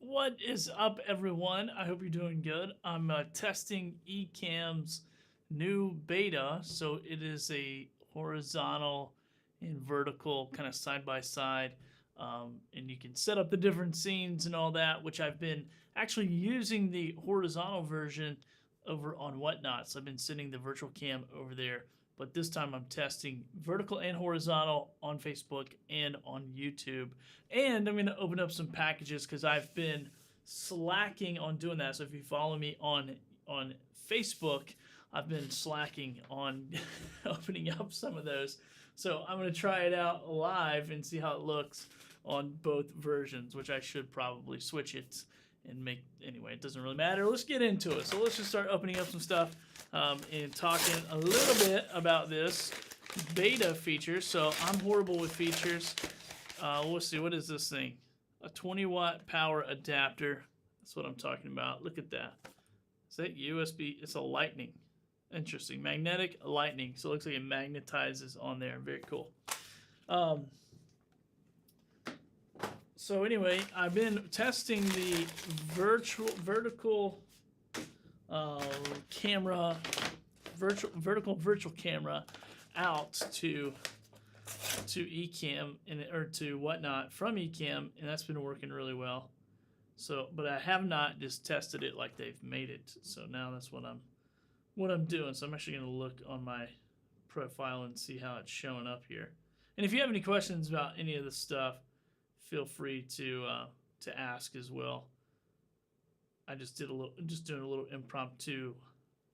What is up, everyone? I hope you're doing good. I'm testing Ecamm's new beta. So it is a horizontal and vertical kind of side by side. And you can set up the different scenes and all that, which I've been actually using the horizontal version over on Whatnot. So I've been sending the virtual cam over there. But this time I'm testing vertical and horizontal on Facebook and on YouTube. And I'm going to open up some packages because I've been slacking on doing that. So if you follow me on Facebook, I've been slacking on opening up some of those. So I'm going to try it out live and see how it looks on both versions, which I should probably switch it and make. Anyway, it doesn't really matter. Let's get into it. So let's just start opening up some stuff and talking a little bit about this beta feature. So I'm horrible with features. Let's see, what is this thing? A 20-watt power adapter. That's what I'm talking about. Look at that. Is that USB? It's a lightning. Interesting. Magnetic lightning. So it looks like it magnetizes on there. Very cool. So anyway, I've been testing the vertical camera, virtual camera out to Ecamm or to Whatnot from Ecamm, and that's been working really well. So, but I have not just tested it like they've made it. So now that's what I'm doing. So I'm actually going to look on my profile and see how it's showing up here. And if you have any questions about any of this stuff, feel free to ask as well. I just doing a little impromptu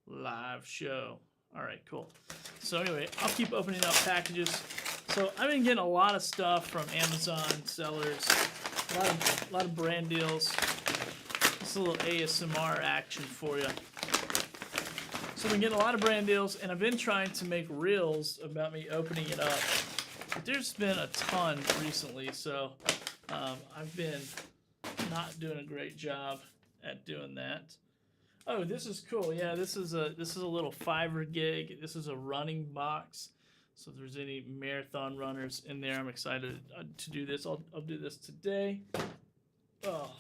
live show. All right, cool. So anyway, I'll keep opening up packages. So I've been getting a lot of stuff from Amazon sellers, a lot of brand deals. This is a little ASMR action for you. So I've been getting a lot of brand deals, and I've been trying to make reels about me opening it up. But there's been a ton recently, so I've been not doing a great job at doing that. Oh, this is cool. Yeah, this is a little Fiverr gig. This is a running box. So if there's any marathon runners in there, I'm excited to do this. I'll do this today. Oh,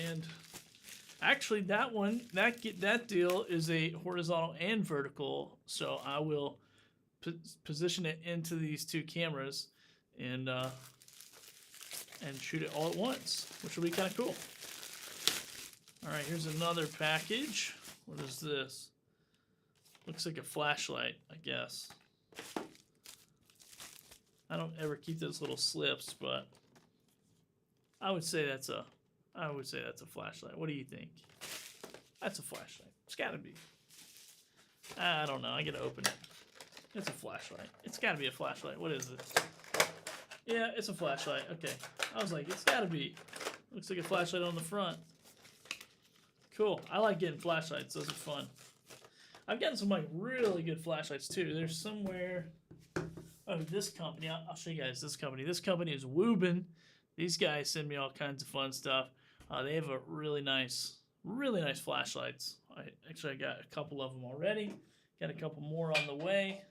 and actually that deal is a horizontal and vertical. So I will position it into these two cameras and shoot it all at once, which will be kind of cool. All right, here's another package. What is this? Looks like a flashlight, I guess. I don't ever keep those little slips, but I would say that's a flashlight. What do you think? That's a flashlight. It's got to be. I don't know. I gotta open it. It's a flashlight. It's got to be a flashlight. What is it? Yeah, it's a flashlight. Okay. I was like, it's got to be. Looks like a flashlight on the front. Cool. I like getting flashlights. Those are fun. I've gotten some like really good flashlights too. There's somewhere. Oh, this company. I'll show you guys this company. This company is Woobin. These guys send me all kinds of fun stuff. They have a really nice flashlights. I got a couple of them already. Got a couple more on the way.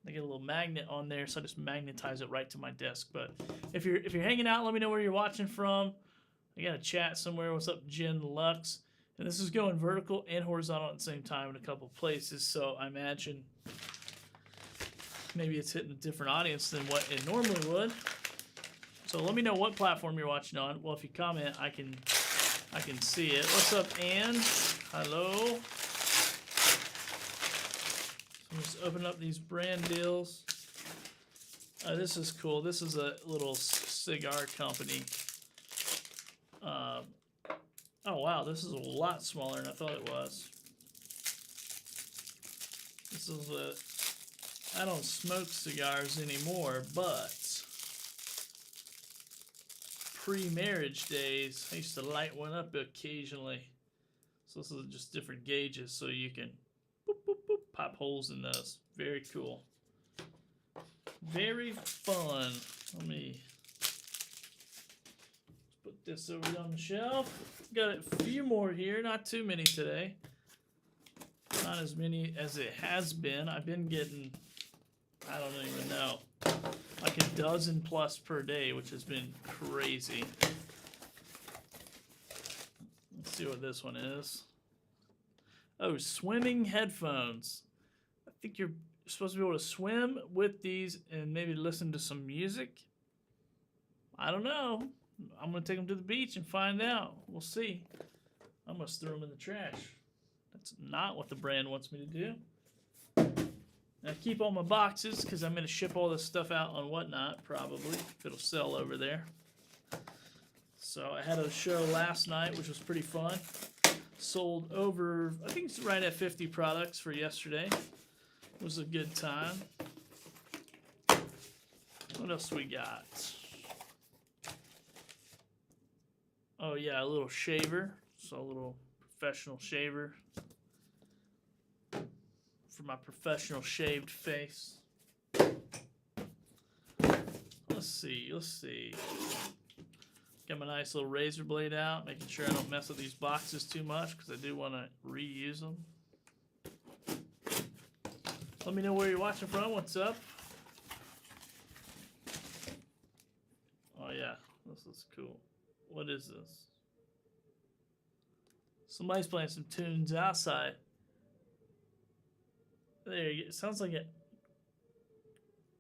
I get a little magnet on there, so I just magnetize it right to my desk. But if you're hanging out, let me know where you're watching from. I got a chat somewhere. What's up, Jen Lux? And this is going vertical and horizontal at the same time in a couple places. So I imagine maybe it's hitting a different audience than what it normally would. So let me know what platform you're watching on. Well, if you comment, I can see it. What's up, Ann? Hello. So I'm just opening up these brand deals. This is cool. This is a little cigar company. Oh wow, this is a lot smaller than I thought it was. This is I don't smoke cigars anymore, but pre-marriage days, I used to light one up occasionally. So this is just different gauges, so you can boop, boop, boop, pop holes in those. Very cool. Very fun. Let me put this over on the shelf. Got a few more here, not too many today. Not as many as it has been. I've been getting, I don't even know, like a dozen plus per day, which has been crazy. see what this one is. Oh, swimming headphones. I think you're supposed to be able to swim with these and maybe listen to some music. I don't know. I'm going to take them to the beach and find out. We'll see. I must throw them in the trash. That's not what the brand wants me to do. I keep all my boxes because I'm going to ship all this stuff out on Whatnot, probably, if it'll sell over there. So I had a show last night, which was pretty fun. Sold over, I think it's right at 50 products for yesterday. It was a good time. What else we got? Oh yeah, a little shaver. So a little professional shaver for my professional shaved face. Let's see. Got my nice little razor blade out, making sure I don't mess with these boxes too much because I do want to reuse them. Let me know where you're watching from. What's up? Oh yeah, this is cool. What is this? Somebody's playing some tunes outside. There you go. It sounds like it.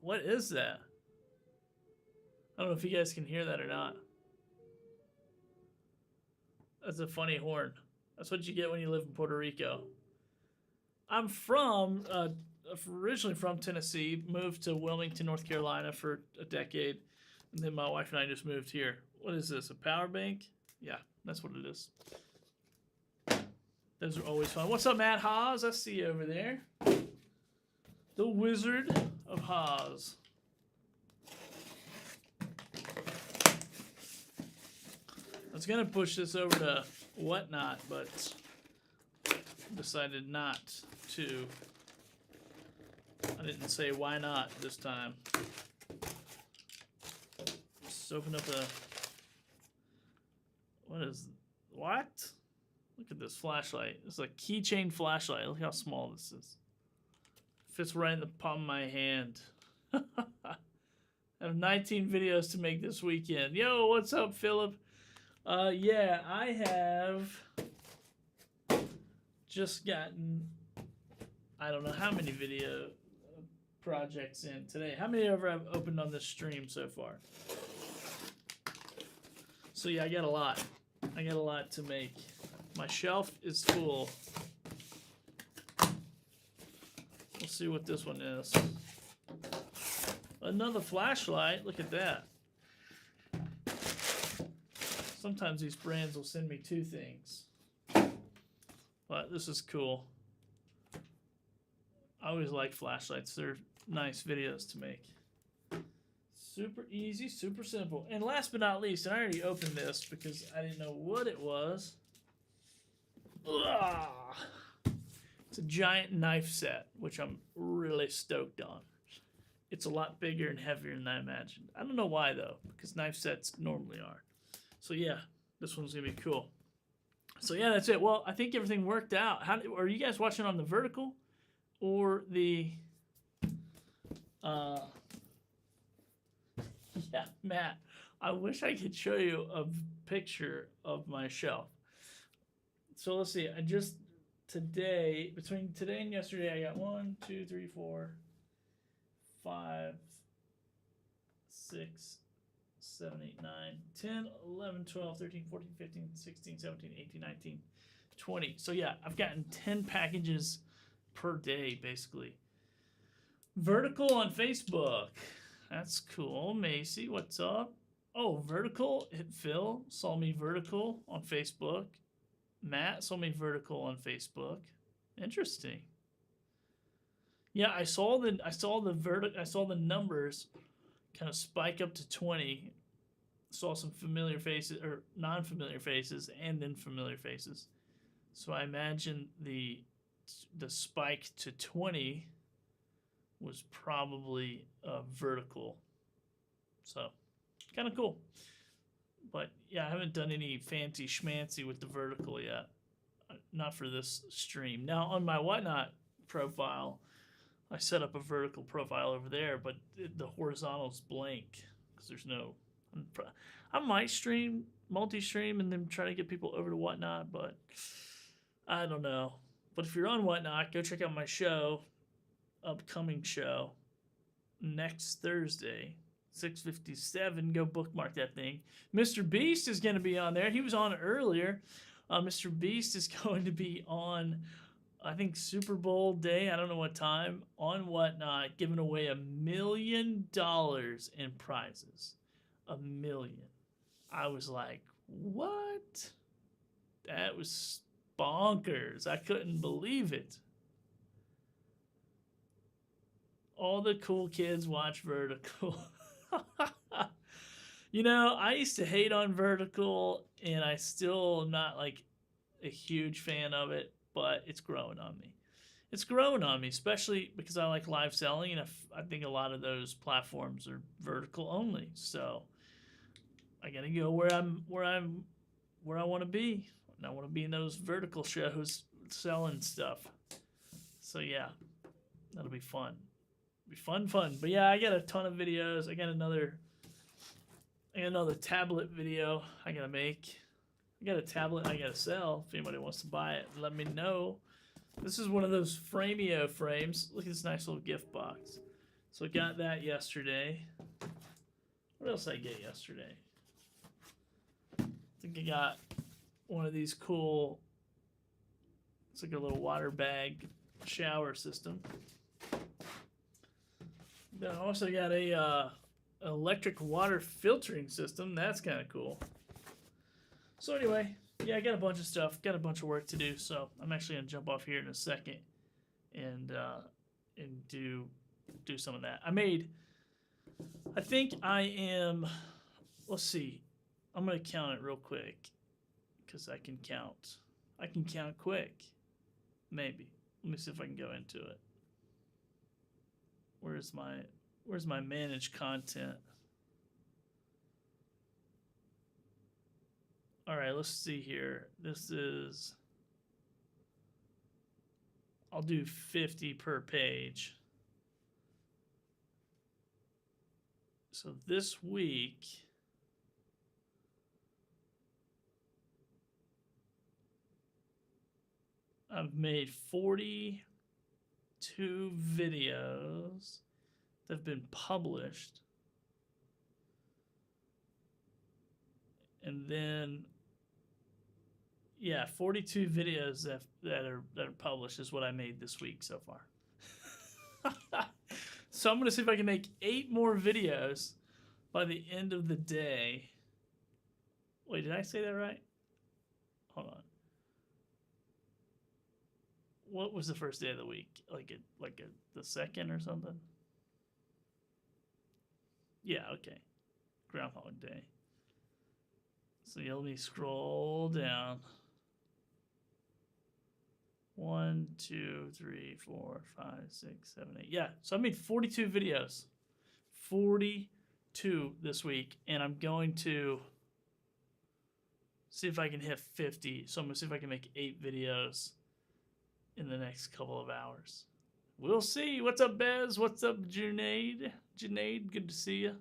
What is that? I don't know if you guys can hear that or not. That's a funny horn. That's what you get when you live in Puerto Rico. I'm originally from Tennessee, moved to Wilmington, North Carolina for a decade, and then my wife and I just moved here. What is this, a power bank? Yeah, that's what it is. Those are always fun. What's up, Matt Haas? I see you over there. The Wizard of Haas. I was going to push this over to Whatnot, but decided not to. I didn't say why not this time. Just open up a... What? Look at this flashlight. It's a keychain flashlight. Look how small this is. Fits right in the palm of my hand. I have 19 videos to make this weekend. Yo, what's up, Philip? Yeah, I have just gotten, I don't know how many video projects in today. How many ever I've opened on this stream so far? So yeah, I got a lot. I got a lot to make. My shelf is full. We'll see what this one is. Another flashlight. Look at that. Sometimes these brands will send me two things. But this is cool. I always like flashlights. They're nice videos to make. Super easy, super simple. And last but not least, and I already opened this because I didn't know what it was. Ugh. It's a giant knife set, which I'm really stoked on. It's a lot bigger and heavier than I imagined. I don't know why, though, because knife sets normally are. So, yeah, this one's going to be cool. So, yeah, that's it. Well, I think everything worked out. Are you guys watching on the vertical or the... Yeah, Matt, I wish I could show you a picture of my shelf. So let's see. I just today, between today and yesterday, I got 1, 2, 3, 4, 5, 6, 7, 8, 9, 10, 11, 12, 13, 14, 15, 16, 17, 18, 19, 20. So yeah, I've gotten 10 packages per day, basically. Vertical on Facebook. That's cool. Macy, what's up? Oh, Vertical. Phil saw me Vertical on Facebook. Matt saw me Vertical on Facebook. Interesting. Yeah, I saw the numbers kind of spike up to 20. Saw some familiar faces or non-familiar faces and then familiar faces. So I imagine the spike to 20 was probably vertical. So kind of cool. But yeah, I haven't done any fancy schmancy with the vertical yet. Not for this stream. Now on my Whatnot profile, I set up a vertical profile over there, but the horizontal's blank because there's no. I might stream multi-stream and then try to get people over to Whatnot, but I don't know. But if you're on Whatnot, go check out my show, upcoming show, next Thursday, 6:57. Go bookmark that thing. Mr. Beast is going to be on there. He was on earlier. Mr. Beast is going to be on, I think, Super Bowl day. I don't know what time, on Whatnot, giving away $1 million in prizes. $1 million. I was like, what? That was bonkers. I couldn't believe it. All the cool kids watch Vertical. You know, I used to hate on Vertical, and I still am not like a huge fan of it, but it's growing on me. It's growing on me, especially because I like live selling, and I think a lot of those platforms are vertical only. So I gotta go where I want to be. And I want to be in those vertical shows selling stuff. So yeah, that'll be fun. Be fun. But yeah, I got a ton of videos. I got another tablet video I gotta make. I got a tablet I gotta sell. If anybody wants to buy it, let me know. This is one of those Framio frames. Look at this nice little gift box. So I got that yesterday. What else did I get yesterday? I think I got one of these cool, it's like a little water bag shower system. Then I also got a electric water filtering system. That's kind of cool. So anyway, yeah, I got a bunch of stuff, got a bunch of work to do. So I'm actually gonna jump off here in a second and do some of that. I think I am. Let's see. I'm gonna count it real quick because I can count. I can count quick. Maybe. Let me see if I can go into it. Where's my managed content? All right, let's see here. This is, I'll do 50 per page. So this week, I've made 42 videos that have been published. And then, yeah, 42 videos that are published is what I made this week so far. So I'm gonna see if I can make 8 more videos by the end of the day. Wait, did I say that right? Hold on. What was the first day of the week? The second or something? Yeah, okay. Groundhog Day. So you'll let me scroll down. 1, 2, 3, 4, 5, 6, 7, 8. Yeah, so I made 42 videos. 42 this week. And I'm going to see if I can hit 50. So I'm going to see if I can make 8 videos in the next couple of hours. We'll see. What's up, Bez? What's up, Junaid? Junaid, good to see you.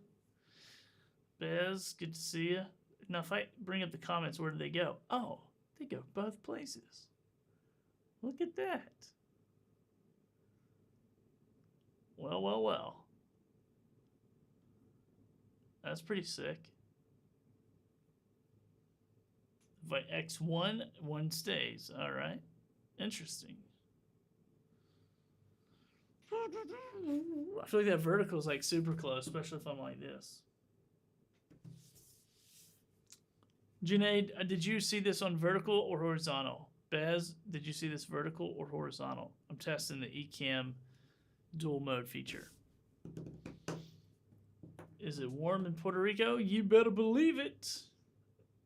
Bez, good to see you. Now, if I bring up the comments, where do they go? Oh, they go both places. Look at that. Well. That's pretty sick. If I X1, one stays. All right. Interesting. I feel like that vertical is like super close, especially if I'm like this. Junaid, did you see this on vertical or horizontal? Bez, did you see this vertical or horizontal? I'm testing the Ecamm dual mode feature. Is it warm in Puerto Rico? You better believe it.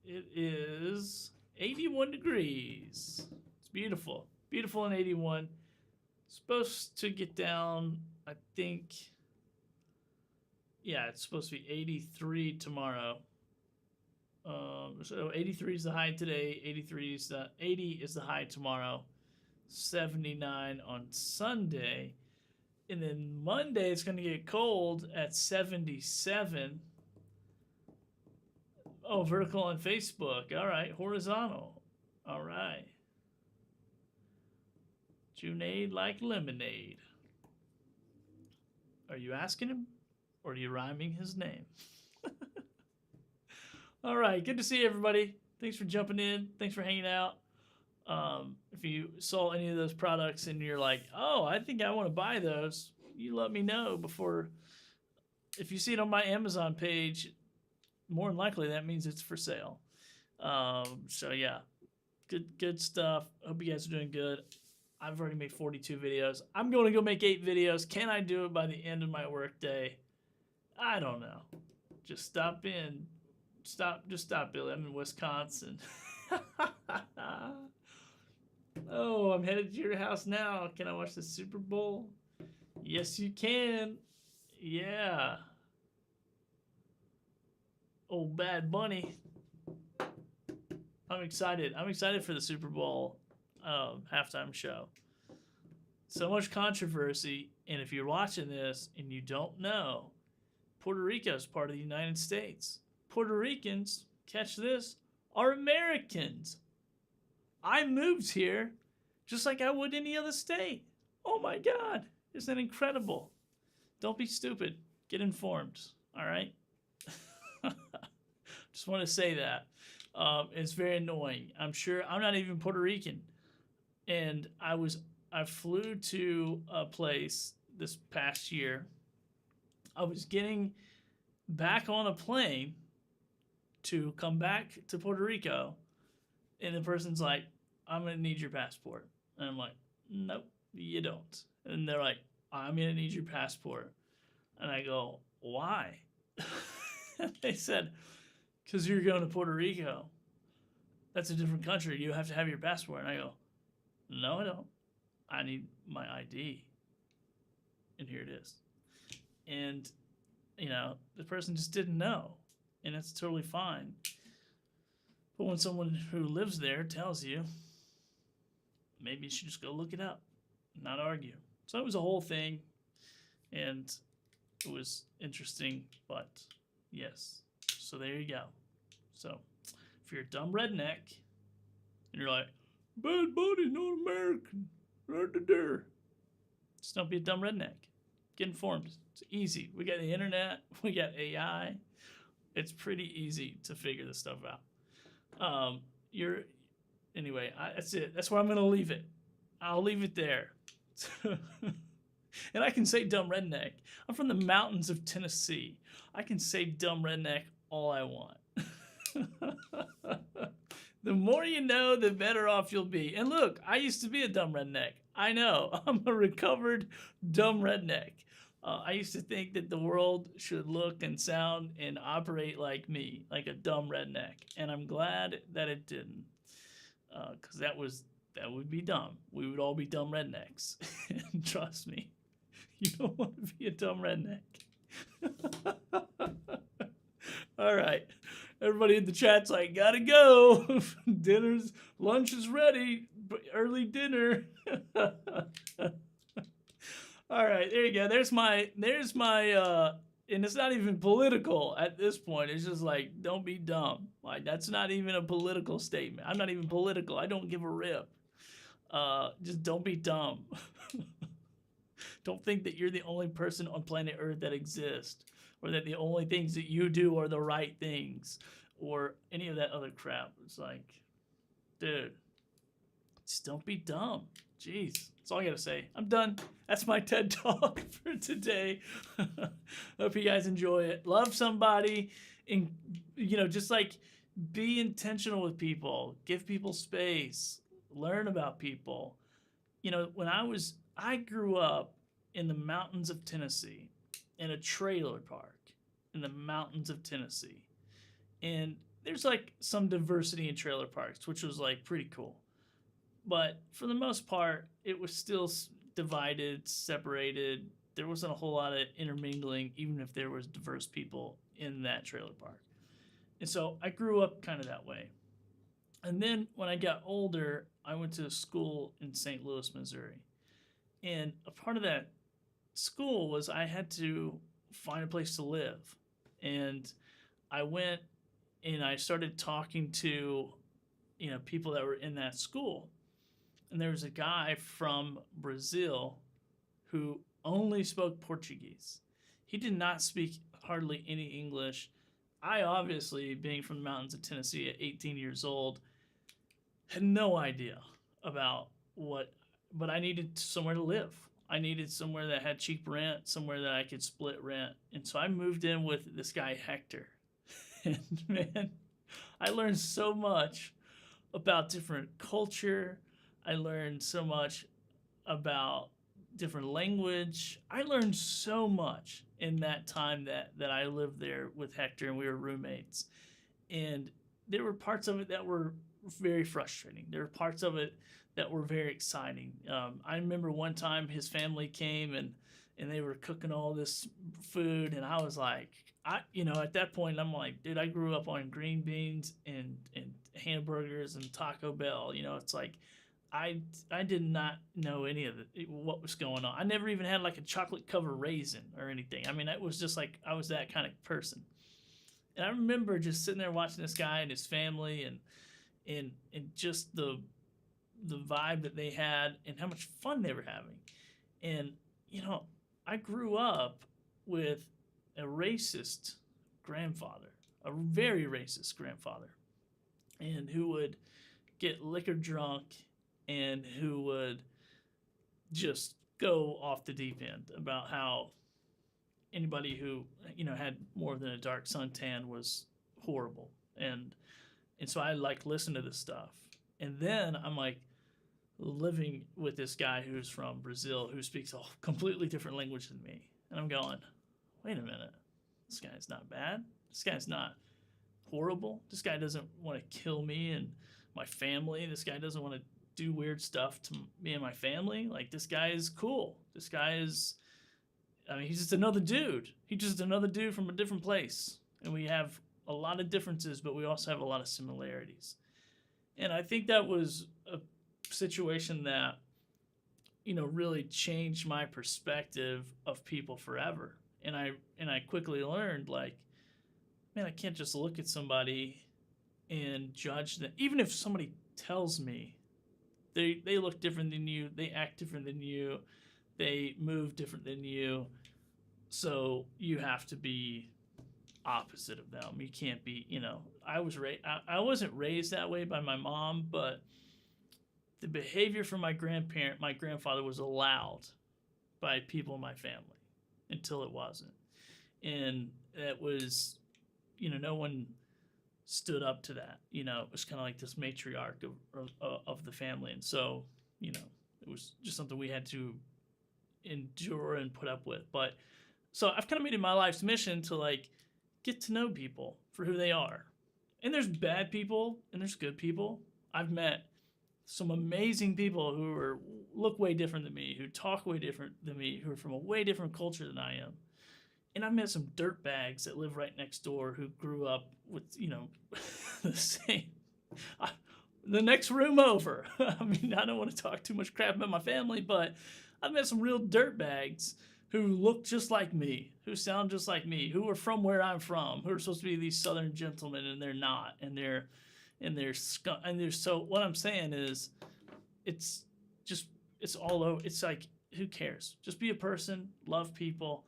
It is 81 degrees. It's beautiful. Beautiful in 81. Supposed to get down, I think. Yeah, it's supposed to be 83 tomorrow. So 83 is the high today. 80 is the high tomorrow. 79 on Sunday. And then Monday it's going to get cold at 77. Oh, vertical on Facebook. All right. Horizontal. All right. Junaid like lemonade. Are you asking him? Or are you rhyming his name? All right. Good to see everybody. Thanks for jumping in. Thanks for hanging out. If you saw any of those products and you're like, oh, I think I want to buy those, you let me know before. If you see it on my Amazon page, more than likely that means it's for sale. So yeah, good stuff. Hope you guys are doing good. I've already made 42 videos. I'm going to go make 8 videos. Can I do it by the end of my workday? I don't know. Just stop in. Just stop, Billy. I'm in Wisconsin. Oh, I'm headed to your house now. Can I watch the Super Bowl? Yes, you can. Yeah. Oh, Bad Bunny. I'm excited. I'm excited for the Super Bowl halftime show. So much controversy, and if you're watching this and you don't know, Puerto Rico is part of the United States. Puerto Ricans, catch this, are Americans. I moved here just like I would any other state. Oh my God, isn't that incredible? Don't be stupid. Get informed, all right? Just want to say that. It's very annoying. I'm sure I'm not even Puerto Rican. And I flew to a place this past year. I was getting back on a plane to come back to Puerto Rico, and the person's like, I'm gonna need your passport. And I'm like, nope, you don't. And they're like, I'm gonna need your passport. And I go, why? They said, because you're going to Puerto Rico. That's a different country. You have to have your passport. And I go, no, I don't. I need my ID. And here it is. And, the person just didn't know. And it's totally fine. But when someone who lives there tells you, maybe you should just go look it up, not argue. So it was a whole thing. And it was interesting, but yes. So there you go. So if you're a dumb redneck and you're like, Bad Bunny's not American, right there. Just don't be a dumb redneck. Get informed. It's easy. We got the internet. We got AI. It's pretty easy to figure this stuff out. Anyway. That's it. That's where I'm gonna leave it. I'll leave it there. And I can say dumb redneck. I'm from the mountains of Tennessee. I can say dumb redneck all I want. The more you know, the better off you'll be. And look, I used to be a dumb redneck. I know. I'm a recovered dumb redneck. I used to think that the world should look and sound and operate like me, like a dumb redneck. And I'm glad that it didn't. Because that would be dumb. We would all be dumb rednecks. And trust me, you don't want to be a dumb redneck. All right. Everybody in the chat's like, gotta go. Lunch is ready. Early dinner. All right, there you go. There's my, and it's not even political at this point. It's just like, don't be dumb. Like, that's not even a political statement. I'm not even political. I don't give a rip. Just don't be dumb. Don't think that you're the only person on planet Earth that exists, or that the only things that you do are the right things, or any of that other crap. It's like, dude, just don't be dumb. Jeez, that's all I gotta say. I'm done. That's my TED Talk for today. Hope you guys enjoy it. Love somebody, and just like be intentional with people. Give people space. Learn about people. When I grew up in the mountains of Tennessee, in a trailer park in the mountains of Tennessee. And there's like some diversity in trailer parks, which was like pretty cool. But for the most part, it was still divided, separated. There wasn't a whole lot of intermingling, even if there was diverse people in that trailer park. And so I grew up kind of that way. And then when I got older, I went to school in St. Louis, Missouri. And a part of that school was I had to find a place to live. And I went and I started talking to, people that were in that school. And there was a guy from Brazil who only spoke Portuguese. He did not speak hardly any English. I obviously, being from the mountains of Tennessee at 18 years old, had no idea about but I needed somewhere to live. I needed somewhere that had cheap rent, somewhere that I could split rent. And so I moved in with this guy, Hector. And man, I learned so much about different culture. I learned so much about different language. I learned so much in that time that I lived there with Hector and we were roommates. And there were parts of it that were very frustrating. There were parts of it that were very exciting. I remember one time his family came and they were cooking all this food, and I was like, at that point I'm like, dude, I grew up on green beans and hamburgers and Taco Bell. It's like I did not know any of what was going on. I never even had like a chocolate covered raisin or anything. I mean, it was just like I was that kind of person. And I remember just sitting there watching this guy and his family and just the vibe that they had and how much fun they were having. And I grew up with a racist grandfather, a very racist grandfather, and who would get liquor drunk and who would just go off the deep end about how anybody who had more than a dark suntan was horrible. And so I like listened to this stuff. And then I'm like living with this guy who's from Brazil who speaks a completely different language than me. And I'm going, wait a minute, this guy's not bad. This guy's not horrible. This guy doesn't want to kill me and my family. This guy doesn't want to do weird stuff to me and my family. Like, this guy is cool. This guy is, he's just another dude. He's just another dude from a different place. And we have a lot of differences, but we also have a lot of similarities. And I think that was a situation that, really changed my perspective of people forever. And I quickly learned, like, man, I can't just look at somebody and judge them. Even if somebody tells me they look different than you, they act different than you, they move different than you, so you have to be opposite of them. You can't be, I wasn't raised that way by my mom, but the behavior from my grandfather was allowed by people in my family until it wasn't. And it was, no one stood up to that. It was kind of like this matriarch of the family. And so, it was just something we had to endure and put up with. But so I've kind of made it my life's mission to like get to know people for who they are. And there's bad people and there's good people. I've met some amazing people who look way different than me, who talk way different than me, who are from a way different culture than I am. And I've met some dirtbags that live right next door who grew up with, the same, the next room over. I mean, I don't want to talk too much crap about my family, but I've met some real dirtbags who look just like me, who sound just like me, who are from where I'm from, who are supposed to be these Southern gentlemen, and they're not, and they're so. What I'm saying is, it's all over. It's like, who cares? Just be a person, love people,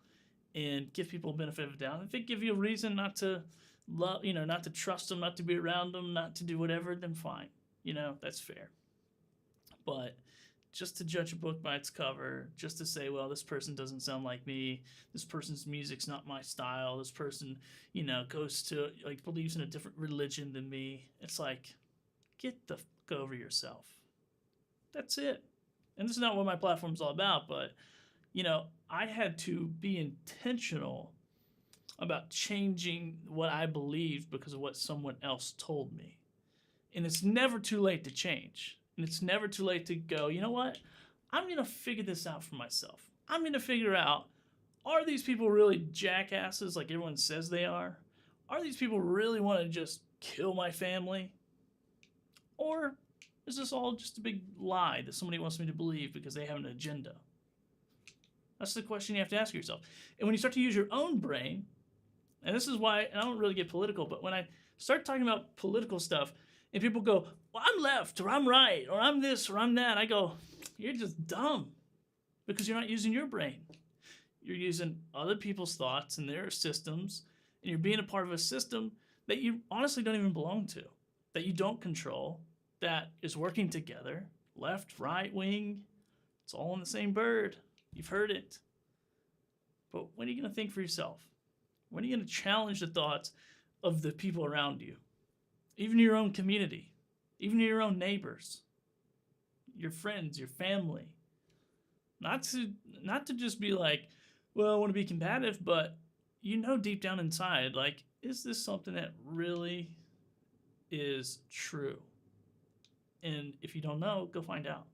and give people a benefit of the doubt. If they give you a reason not to love, not to trust them, not to be around them, not to do whatever, then fine. That's fair. But just to judge a book by its cover, just to say, well, this person doesn't sound like me, this person's music's not my style, this person, believes in a different religion than me. It's like, get the fuck over yourself. That's it. And this is not what my platform's all about, but, I had to be intentional about changing what I believed because of what someone else told me. And it's never too late to change. And it's never too late to go, you know what? I'm going to figure this out for myself. I'm going to figure out, are these people really jackasses like everyone says they are? Are these people really want to just kill my family? Or is this all just a big lie that somebody wants me to believe because they have an agenda? That's the question you have to ask yourself. And when you start to use your own brain, and this is why, and I don't really get political, but when I Start talking about political stuff, and people go, well, I'm left, or I'm right, or I'm this, or I'm that. I go, you're just dumb because you're not using your brain. You're using other people's thoughts and their systems, and you're being a part of a system that you honestly don't even belong to, that you don't control, that is working together, left, right, wing. It's all in the same bird. You've heard it. But when are you going to think for yourself? When are you going to challenge the thoughts of the people around you? Even your own community, even your own neighbors, your friends, your family. Not to just be like, well, I want to be combative, but you know deep down inside, like, is this something that really is true? And if you don't know, go find out.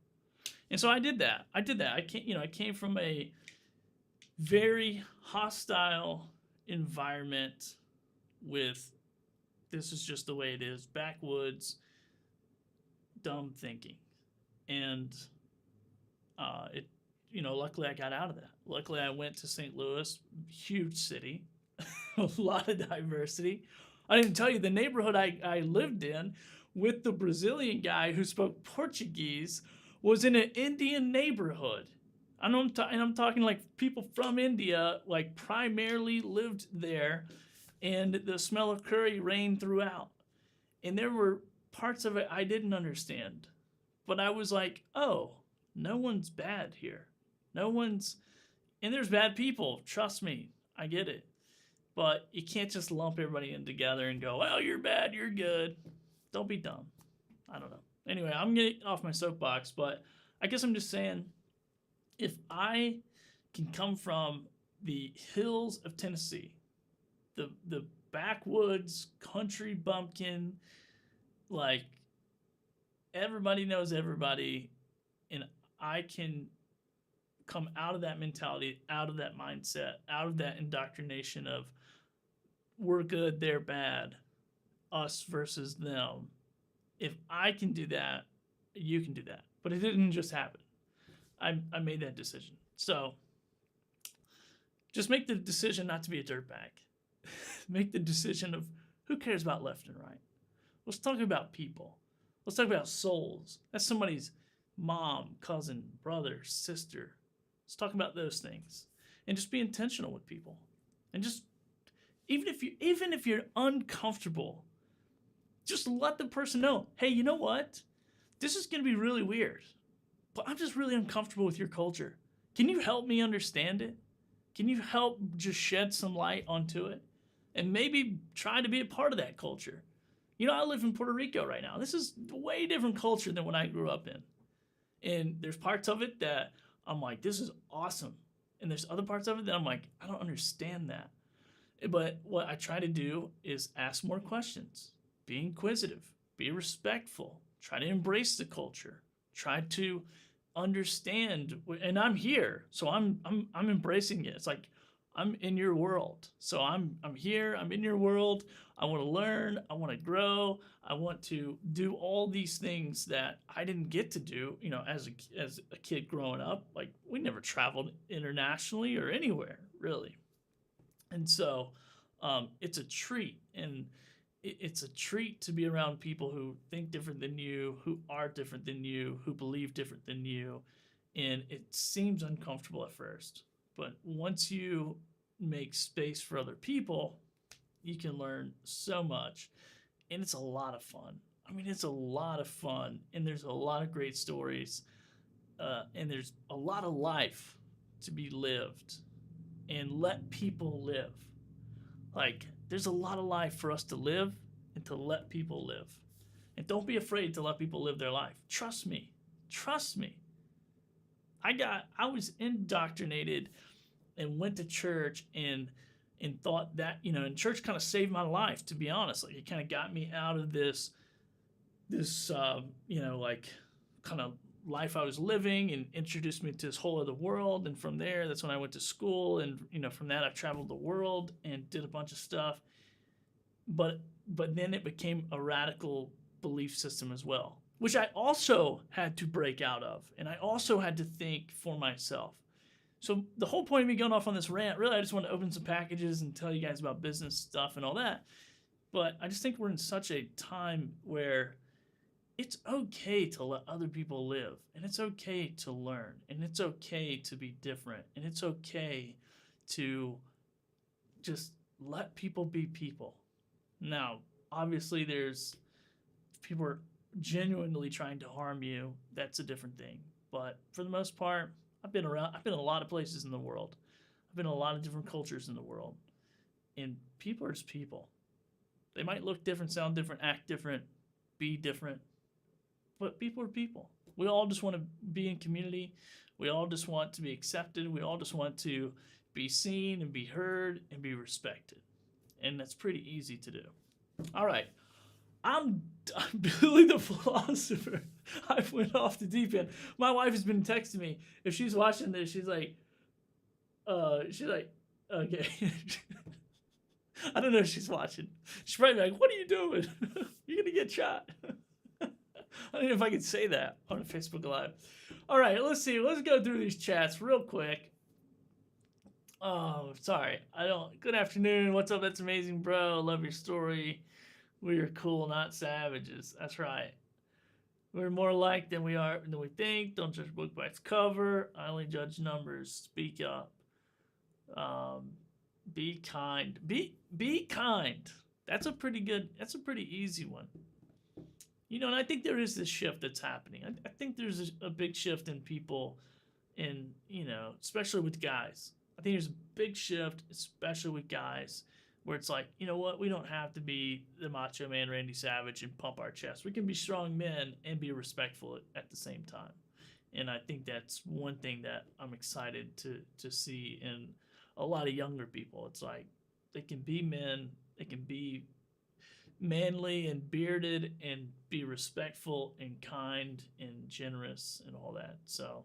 And so I did that. I came from a very hostile environment with this is just the way it is, backwoods, dumb thinking. And luckily I got out of that. Luckily I went to St. Louis, huge city, a lot of diversity. I didn't tell you the neighborhood I lived in with the Brazilian guy who spoke Portuguese was in an Indian neighborhood. I'm talking like people from India, like primarily lived there, and the smell of curry reigned throughout. And there were parts of it I didn't understand, but I was like, oh, no one's bad here. And there's bad people. Trust me, I get it. But you can't just lump everybody in together and go, well, you're bad, you're good. Don't be dumb. I don't know. Anyway, I'm getting off my soapbox, but I guess I'm just saying, if I can come from the hills of Tennessee, the backwoods, country bumpkin, like everybody knows everybody, and I can come out of that mentality, out of that mindset, out of that indoctrination of we're good, they're bad, us versus them. If I can do that, you can do that. But it didn't just happen. I made that decision. So just make the decision not to be a dirtbag. Make the decision of who cares about left and right. Let's talk about people. Let's talk about souls. That's somebody's mom, cousin, brother, sister. Let's talk about those things. And just be intentional with people. And just even if you're uncomfortable, just let the person know, hey, you know what? This is going to be really weird, but I'm just really uncomfortable with your culture. Can you help me understand it? Can you help just shed some light onto it? And maybe try to be a part of that culture. You know, I live in Puerto Rico right now. This is a way different culture than what I grew up in. And there's parts of it that I'm like, this is awesome. And there's other parts of it that I'm like, I don't understand that. But what I try to do is ask more questions, be inquisitive, be respectful, try to embrace the culture, try to understand. And I'm here, so I'm embracing it. It's like I'm in your world, so I'm here. I'm in your world. I want to learn. I want to grow. I want to do all these things that I didn't get to do. You know, as a kid growing up, like we never traveled internationally or anywhere really. And so it's a treat, and it's a treat to be around people who think different than you, who are different than you, who believe different than you. And it seems uncomfortable at first, but once you make space for other people, you can learn so much, and it's a lot of fun. I mean, it's a lot of fun, and there's a lot of great stories, and there's a lot of life to be lived, and let people live. Like, there's a lot of life for us to live and to let people live. And don't be afraid to let people live their life. Trust me. Trust me. I was indoctrinated and went to church and thought that, you know, and church kind of saved my life, to be honest. Like, it kind of got me out of this like kind of life I was living and introduced me to this whole other world. And from there, that's when I went to school. And, you know, from that, I traveled the world and did a bunch of stuff. But then it became a radical belief system as well, which I also had to break out of. And I also had to think for myself. So the whole point of me going off on this rant, really, I just want to open some packages and tell you guys about business stuff and all that, But I just think we're in such a time where it's okay to let other people live, and it's okay to learn, and it's okay to be different, and it's okay to just let people be people. Now, obviously, there's if people are genuinely trying to harm you, that's a different thing. But for the most part, I've been around. I've been in a lot of places in the world. I've been in a lot of different cultures in the world, and people are just people. They might look different, sound different, act different, be different, but people are people. We all just want to be in community. We all just want to be accepted. We all just want to be seen and be heard and be respected. And that's pretty easy to do. All right. I'm Billy the philosopher. I went off the deep end. My wife has been texting me. If she's watching this, she's like, okay. I don't know if she's watching. She's probably like, what are you doing? You're gonna get shot. I don't know if I can say that on a Facebook Live. All right, let's see. Let's go through these chats real quick. Oh, sorry. I don't. Good afternoon. What's up? That's amazing, bro. Love your story. We are cool, not savages. That's right. We're more alike than we think. Don't judge a book by its cover. I only judge numbers. Speak up. Be kind. Be kind. That's a pretty easy one. You know, and I think there is this shift that's happening. I think there's a big shift in people, especially with guys. I think there's a big shift, especially with guys, where it's like, you know what, we don't have to be the macho man Randy Savage and pump our chest. We can be strong men and be respectful at the same time. And I think that's one thing that I'm excited to see in a lot of younger people. It's like they can be men, they can be manly and bearded and be respectful and kind and generous and all that. So,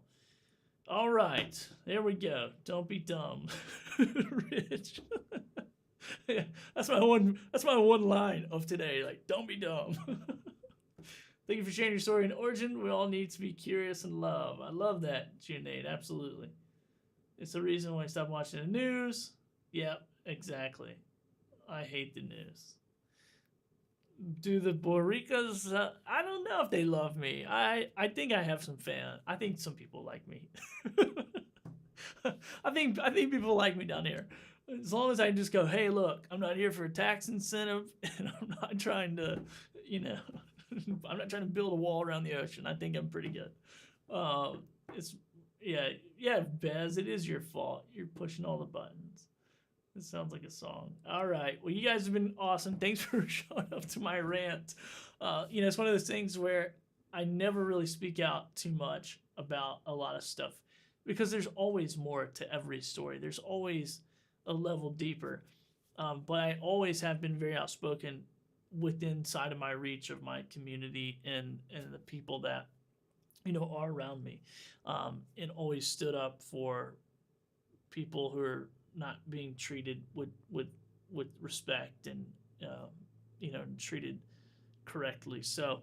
all right, there we go. Don't be dumb, Rich. Yeah, that's my one line of today. Like, don't be dumb. Thank you for sharing your story and origin. We all need to be curious and love. I love that, Junaid. Absolutely. It's the reason why I stopped watching the news. Yep, exactly. I hate the news. Do the Boricas? I don't know if they love me. I think I have some fans. I think some people like me. I think people like me down here. As long as I just go, hey, look, I'm not here for a tax incentive, and I'm not trying to, I'm not trying to build a wall around the ocean. I think I'm pretty good. Bez, it is your fault. You're pushing all the buttons. It sounds like a song. All right. Well, you guys have been awesome. Thanks for showing up to my rant. It's one of those things where I never really speak out too much about a lot of stuff because there's always more to every story. There's always a level deeper. But I always have been very outspoken within side of my reach of my community and the people that, are around me, and always stood up for people who are not being treated with respect and treated correctly. So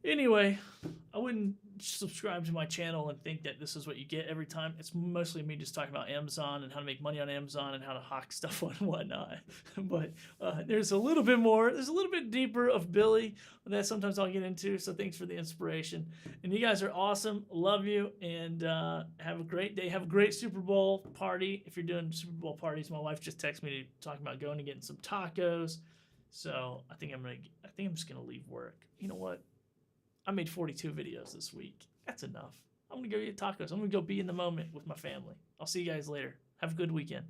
anyway, I wouldn't subscribe to my channel and think that this is what you get every time. It's mostly me just talking about Amazon and how to make money on Amazon and how to hawk stuff and whatnot. But there's a little bit more. There's a little bit deeper of Billy that sometimes I'll get into. So thanks for the inspiration. And you guys are awesome. Love you. And have a great day. Have a great Super Bowl party. If you're doing Super Bowl parties, my wife just texted me talking about going and getting some tacos. So I think I'm just gonna leave work. You know what? I made 42 videos this week. That's enough. I'm going to go eat tacos. I'm going to go be in the moment with my family. I'll see you guys later. Have a good weekend.